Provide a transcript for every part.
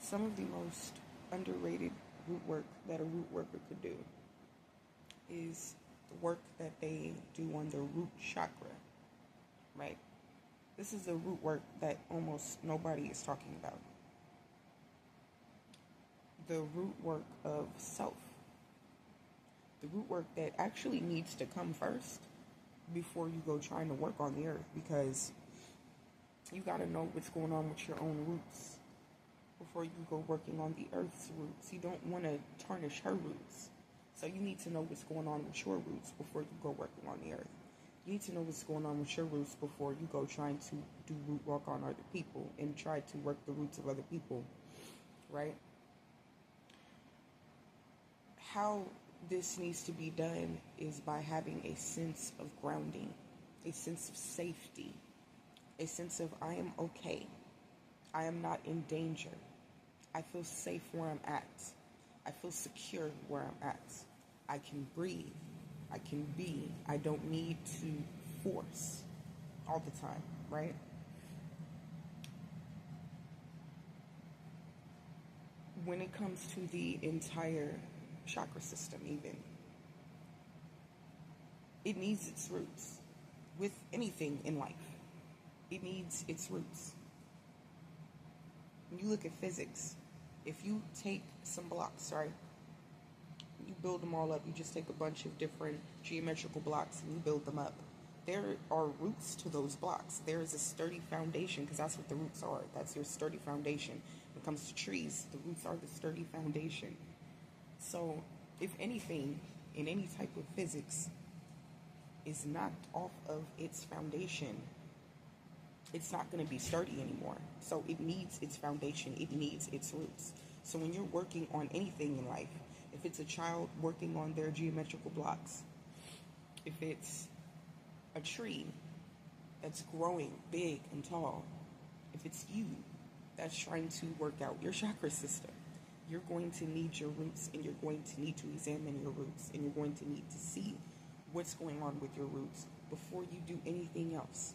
Some of the most underrated root work that a root worker could do is the work that they do on the root chakra, right? This is the root work that almost nobody is talking about. The root work of self. The root work that actually needs to come first before you go trying to work on the earth, because you got to know what's going on with your own roots before you go working on the earth's roots. You don't want to tarnish her roots. So you need to know what's going on with your roots before you go working on the earth. You need to know what's going on with your roots before you go trying to do root work on other people and try to work the roots of other people, right? How this needs to be done is by having a sense of grounding, a sense of safety, a sense of I am okay. I am not in danger. I feel safe where I'm at. I feel secure where I'm at. I can breathe. I can be. I don't need to force all the time, right? When it comes to the entire chakra system, even, it needs its roots. With anything in life, it needs its roots. When you look at physics, if you take some blocks, right, you build them all up, you just take a bunch of different geometrical blocks and you build them up. There are roots to those blocks. There is a sturdy foundation, because that's what the roots are. That's your sturdy foundation. When it comes to trees, the roots are the sturdy foundation. So, if anything, in any type of physics, is knocked off of its foundation, it's not going to be sturdy anymore. So it needs its foundation. It needs its roots. So when you're working on anything in life, if it's a child working on their geometrical blocks, if it's a tree that's growing big and tall, if it's you that's trying to work out your chakra system, you're going to need your roots, and you're going to need to examine your roots, and you're going to need to see what's going on with your roots before you do anything else.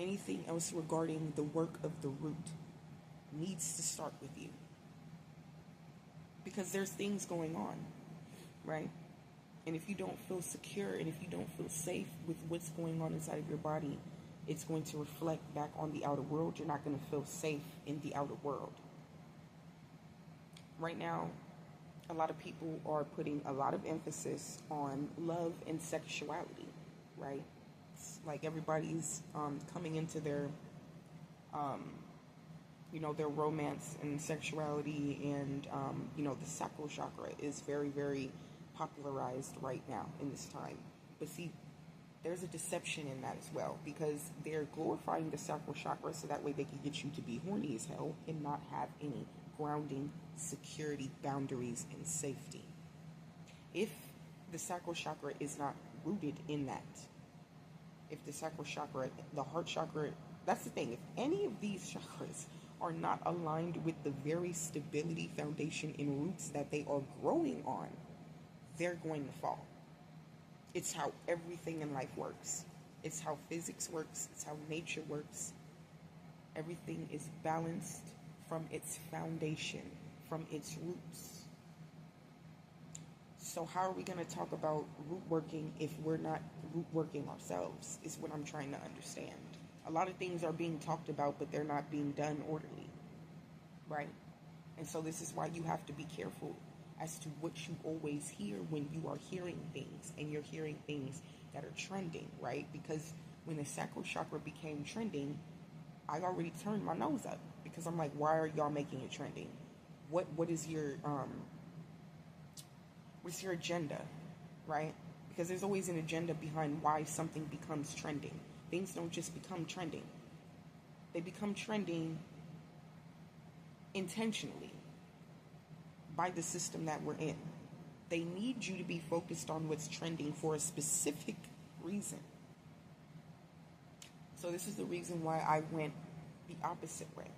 Anything else regarding the work of the root needs to start with you. Because there's things going on, right? And if you don't feel secure, and if you don't feel safe with what's going on inside of your body, it's going to reflect back on the outer world. You're not going to feel safe in the outer world. Right now, a lot of people are putting a lot of emphasis on love and sexuality, right? It's like everybody's coming into their, their romance and sexuality, and, the sacral chakra is very, very popularized right now in this time. But see, there's a deception in that as well, because they're glorifying the sacral chakra so that way they can get you to be horny as hell and not have any grounding, security, boundaries, and safety. If the sacral chakra is not rooted in that, if the sacral chakra, the heart chakra, that's the thing. If any of these chakras are not aligned with the very stability, foundation, and roots that they are growing on, they're going to fall. It's how everything in life works. It's how physics works. It's how nature works. Everything is balanced from its foundation, from its roots. So how are we going to talk about root working if we're not root working ourselves, is what I'm trying to understand. A lot of things are being talked about, but they're not being done orderly, right? And so this is why you have to be careful as to what you always hear when you are hearing things, and you're hearing things that are trending, right? Because when the sacral chakra became trending, I already turned my nose up, because I'm like, why are y'all making it trending? What is your what's your agenda, right? Because there's always an agenda behind why something becomes trending. Things don't just become trending. They become trending intentionally by the system that we're in. They need you to be focused on what's trending for a specific reason. So this is the reason why I went the opposite way.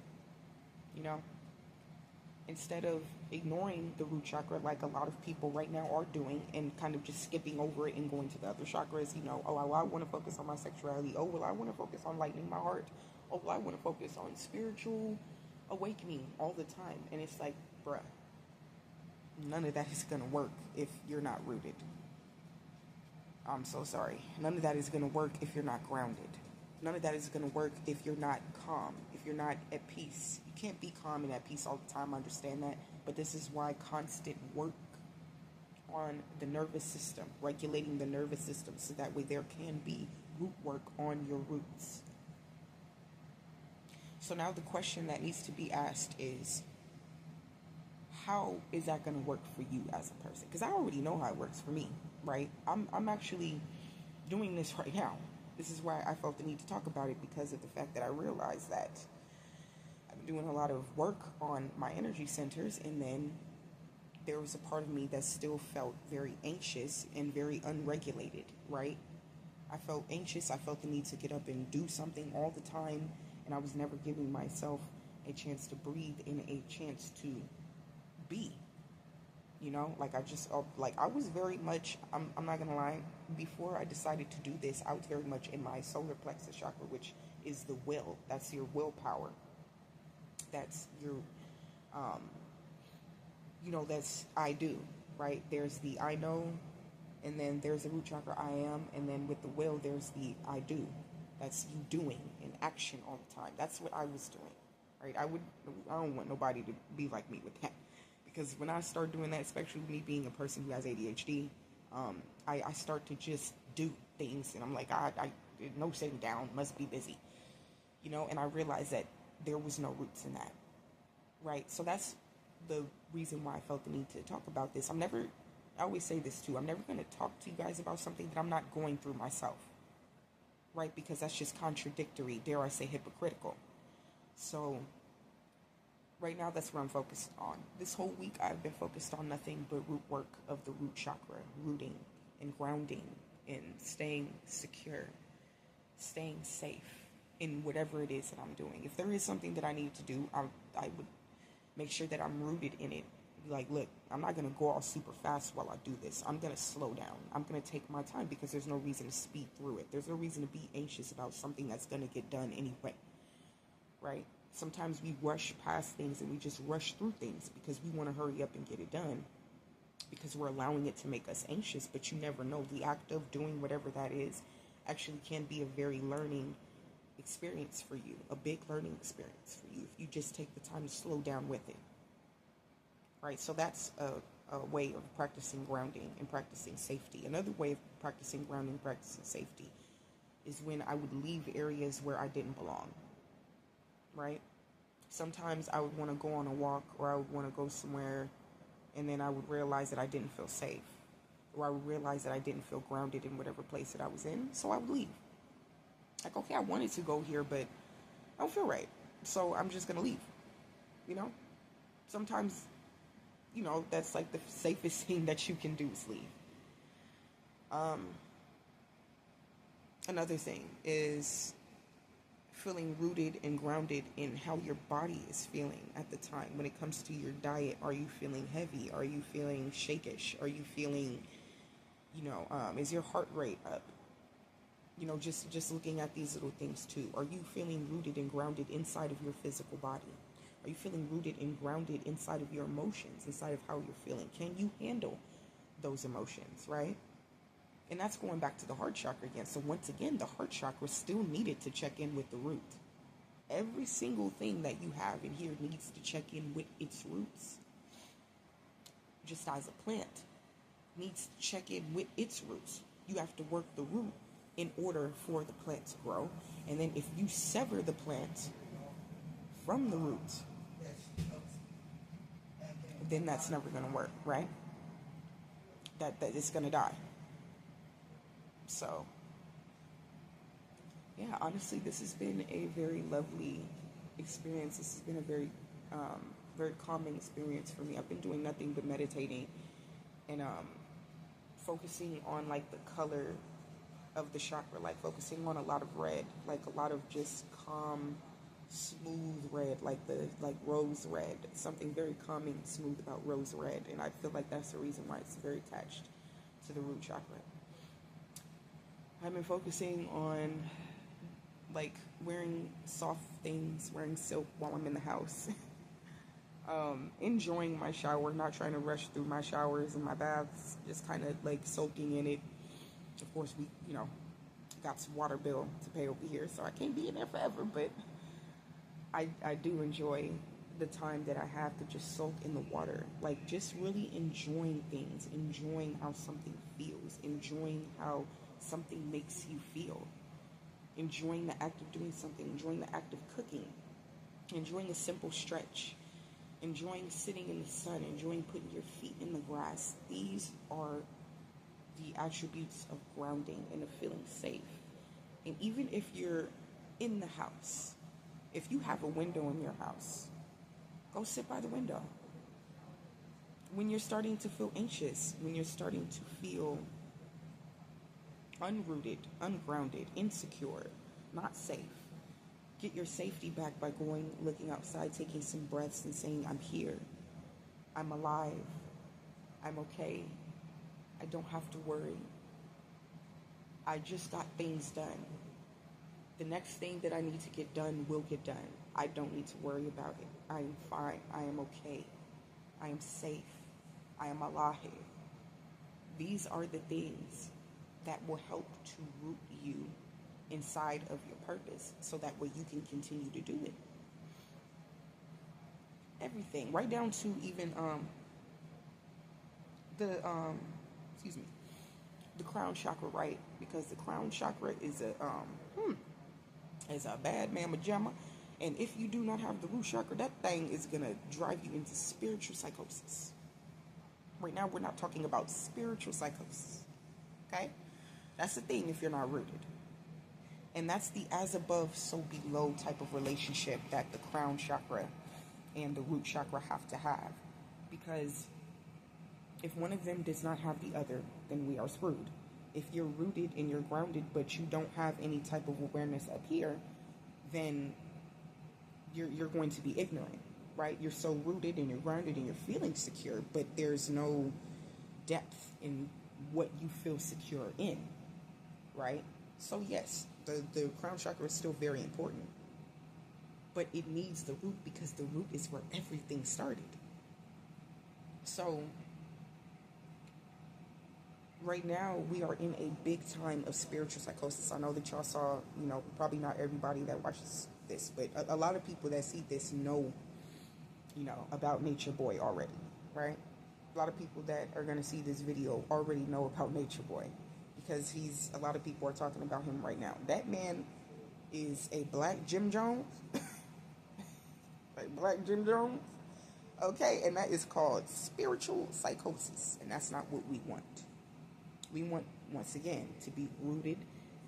Instead of ignoring the root chakra like a lot of people right now are doing, and kind of just skipping over it and going to the other chakras, oh, well, I want to focus on my sexuality. Oh, well, I want to focus on lightening my heart. Oh, well, I want to focus on spiritual awakening all the time. And it's like, bruh, none of that is going to work if you're not rooted. I'm so sorry. None of that is going to work if you're not grounded. None of that is going to work if you're not calm, if you're not at peace. You can't be calm and at peace all the time, I understand that. But this is why constant work on the nervous system, regulating the nervous system, so that way there can be root work on your roots. So now the question that needs to be asked is, how is that going to work for you as a person? Because I already know how it works for me, right? I'm actually doing this right now. This is why I felt the need to talk about it, because of the fact that I realized that I've been doing a lot of work on my energy centers, and then there was a part of me that still felt very anxious and very unregulated, right? I felt anxious. I felt the need to get up and do something all the time, and I was never giving myself a chance to breathe and a chance to be. Like I was very much, I'm not gonna lie, before I decided to do this, I was very much in my solar plexus chakra, which is the will. That's your willpower. That's your, that's I do, right? There's the I know, and then there's the root chakra I am, and then with the will, there's the I do. That's you doing in action all the time. That's what I was doing, right? I don't want nobody to be like me with that. Because when I start doing that, especially me being a person who has ADHD, I start to just do things, and I'm like, I no sitting down, must be busy, and I realized that there was no roots in that, right? So that's the reason why I felt the need to talk about this. I always say this too, I'm never going to talk to you guys about something that I'm not going through myself, right? Because that's just contradictory, dare I say hypocritical. So right now, that's what I'm focused on. This whole week, I've been focused on nothing but root work of the root chakra, rooting and grounding and staying secure, staying safe in whatever it is that I'm doing. If there is something that I need to do, I would make sure that I'm rooted in it. Like, look, I'm not going to go all super fast while I do this. I'm going to slow down. I'm going to take my time, because there's no reason to speed through it. There's no reason to be anxious about something that's going to get done anyway, right? Sometimes we rush past things and we just rush through things because we want to hurry up and get it done, because we're allowing it to make us anxious. But you never know. The act of doing whatever that is actually can be a very learning experience for you, a big learning experience for you, if you just take the time to slow down with it, right? So that's a way of practicing grounding and practicing safety. Another way of practicing grounding, practicing safety, is when I would leave areas where I didn't belong. Right? Sometimes I would want to go on a walk, or I would want to go somewhere, and then I would realize that I didn't feel safe, or I would realize that I didn't feel grounded in whatever place that I was in, so I would leave. Like, okay, I wanted to go here, but I don't feel right, so I'm just going to leave, Sometimes, that's like the safest thing that you can do is leave. Another thing is feeling rooted and grounded in how your body is feeling at the time. When it comes to your diet, are you feeling heavy? Are you feeling shakish? Are you feeling, is your heart rate up? Just looking at these little things too. Are you feeling rooted and grounded inside of your physical body? Are you feeling rooted and grounded inside of your emotions, inside of how you're feeling? Can you handle those emotions, right? And that's going back to the heart chakra again. So once again, the heart chakra still needed to check in with the root. Every single thing that you have in here needs to check in with its roots. Just as a plant needs to check in with its roots. You have to work the root in order for the plant to grow. And then if you sever the plant from the roots, then that's never going to work, right? That it's going to die. So, yeah, honestly, this has been a very lovely experience. This has been a very, very calming experience for me. I've been doing nothing but meditating and focusing on, like, the color of the chakra, like focusing on a lot of red, like a lot of just calm, smooth red, like rose red. Something very calming, smooth about rose red, and I feel like that's the reason why it's very attached to the root chakra. I've been focusing on like wearing soft things, wearing silk while I'm in the house. Enjoying my shower, not trying to rush through my showers and my baths, just kind of like soaking in it. Of course, we, got some water bill to pay over here, so I can't be in there forever, but I do enjoy the time that I have to just soak in the water. Like, just really enjoying things, enjoying how something feels, enjoying how something makes you feel, enjoying the act of doing something, enjoying the act of cooking, enjoying a simple stretch, enjoying sitting in the sun, enjoying putting your feet in the grass. These are the attributes of grounding and of feeling safe. And even if you're in the house, if you have a window in your house, go sit by the window. When you're starting to feel anxious, when you're starting to feel unrooted, ungrounded, insecure, not safe, get your safety back by going, looking outside, taking some breaths and saying, I'm here, I'm alive, I'm okay, I don't have to worry, I just got things done. The next thing that I need to get done will get done. I don't need to worry about it. I am fine. I am okay. I am safe. I am alive. These are the things that will help to root you inside of your purpose so that way you can continue to do it. Everything, right down to even the the crown chakra, right? Because the crown chakra is a bad mamma jamma, and if you do not have the root chakra, that thing is gonna drive you into spiritual psychosis. Right now, we're not talking about spiritual psychosis, okay? That's the thing if you're not rooted. And that's the as above, so below type of relationship that the crown chakra and the root chakra have to have. Because if one of them does not have the other, then we are screwed. If you're rooted and you're grounded, but you don't have any type of awareness up here, then you're going to be ignorant, right? You're so rooted and you're grounded and you're feeling secure, but there's no depth in what you feel secure in, right? So yes, the crown chakra is still very important, but it needs the root because the root is where everything started. So right now, we are in a big time of spiritual psychosis. I know that y'all saw, probably not everybody that watches this, but a lot of people that see this know, about Nature Boy already, right? A lot of people that are going to see this video already know about Nature Boy because a lot of people are talking about him right now. That man is a black Jim Jones. Like black Jim Jones. Okay, and that is called spiritual psychosis, and that's not what we want. We want, once again, to be rooted,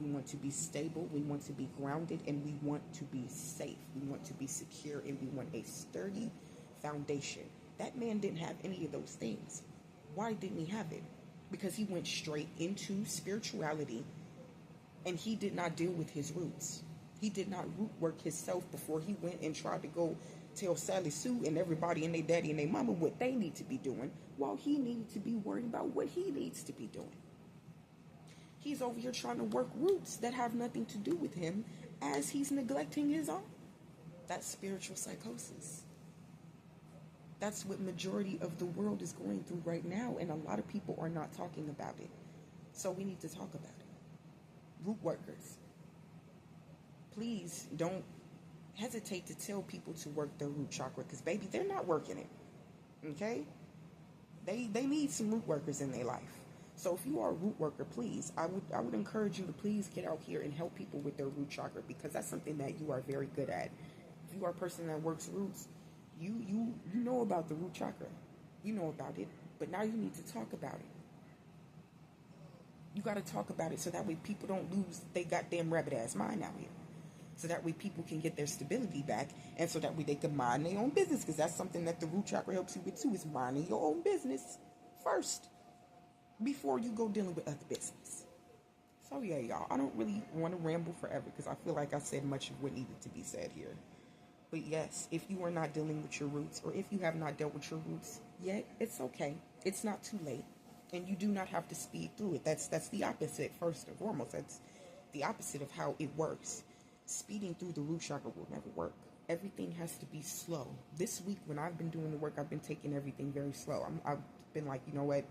we want to be stable, we want to be grounded, and we want to be safe. We want to be secure, and we want a sturdy foundation. That man didn't have any of those things. Why didn't he have it? Because he went straight into spirituality, and he did not deal with his roots. He did not root work himself before he went and tried to go tell Sally Sue and everybody and their daddy and their mama what they need to be doing, while he needed to be worried about what he needs to be doing. He's over here trying to work roots that have nothing to do with him as he's neglecting his own. That's spiritual psychosis. That's what majority of the world is going through right now, and a lot of people are not talking about it. So we need to talk about it. Root workers, please don't hesitate to tell people to work their root chakra, because baby, they're not working it. Okay? They need some root workers in their life. So if you are a root worker, please, I would encourage you to please get out here and help people with their root chakra, because that's something that you are very good at. If you are a person that works roots, you know about the root chakra. You know about it, but now you need to talk about it. You got to talk about it so that way people don't lose their goddamn rabbit ass mind out here. So that way people can get their stability back, and so that way they can mind their own business, because that's something that the root chakra helps you with too, is minding your own business first before you go dealing with other business. So yeah, y'all, I don't really want to ramble forever because I feel like I said much of what needed to be said here. But yes, if you are not dealing with your roots, or if you have not dealt with your roots yet, it's okay. It's not too late. And you do not have to speed through it. That's the opposite, first and foremost. That's the opposite of how it works. speeding through the root chakra will never work. Everything has to be slow. This week, when I've been doing the work, I've been taking everything very slow. I've been like, you know what?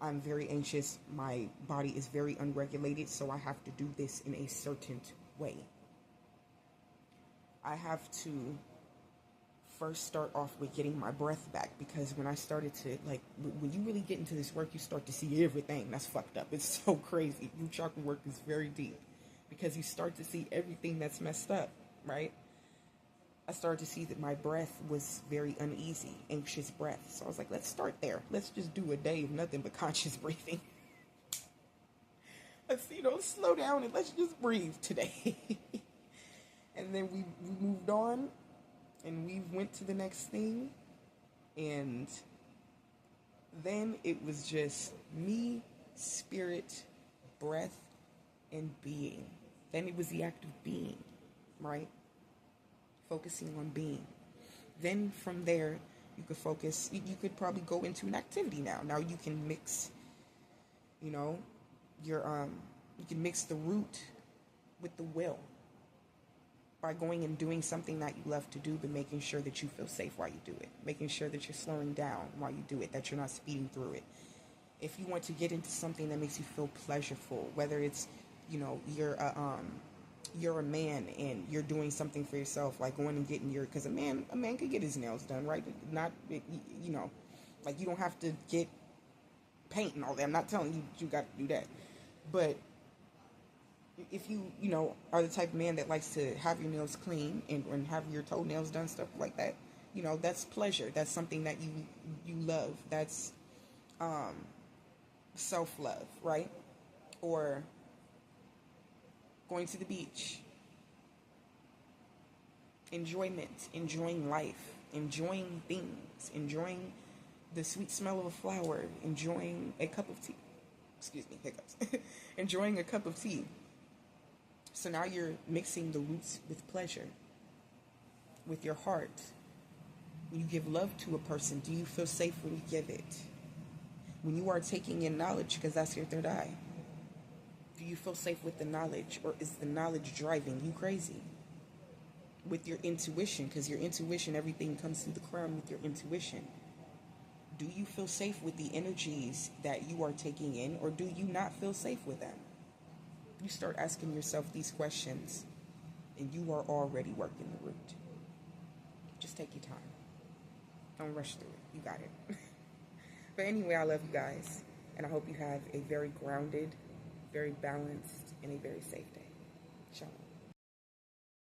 I'm very anxious. My body is very unregulated, so I have to do this in a certain way. I have to first start off with getting my breath back, because when I started to, like, when you really get into this work, you start to see everything that's fucked up. It's so crazy. Root chakra work is very deep, because you start to see everything that's messed up, right? I started to see that my breath was very uneasy, anxious breath. So I was like, let's start there. Let's just do a day of nothing but conscious breathing. Let's, slow down and let's just breathe today. And then we moved on, and we went to the next thing. And then it was just me, spirit, breath, and being. Then it was the act of being, right? Focusing on being. Then from there, you could focus, you could probably go into an activity now. Now you can mix, your, you can mix the root with the will by going and doing something that you love to do, but making sure that you feel safe while you do it. Making sure that you're slowing down while you do it, that you're not speeding through it. If you want to get into something that makes you feel pleasureful, whether it's, you're a man and you're doing something for yourself, like going and getting because a man could get his nails done, right? Not, like, you don't have to get paint and all that. I'm not telling you you got to do that. But if you, are the type of man that likes to have your nails clean and have your toenails done, stuff like that, that's pleasure. That's something that you love. That's self-love, right? Or going to the beach, enjoyment, enjoying life, enjoying things, enjoying the sweet smell of a flower, enjoying a cup of tea. Excuse me, hiccups. Enjoying a cup of tea. So now you're mixing the roots with pleasure, with your heart. When you give love to a person, do you feel safe when you give it? When you are taking in knowledge, because that's your third eye, do you feel safe with the knowledge, or is the knowledge driving you crazy? With your intuition, because your intuition, everything comes through the crown with your intuition. Do you feel safe with the energies that you are taking in, or do you not feel safe with them? You start asking yourself these questions, and you are already working the root. Just take your time. Don't rush through it. You got it. But anyway, I love you guys, and I hope you have a very grounded, very balanced, and a very safe day. Shalom.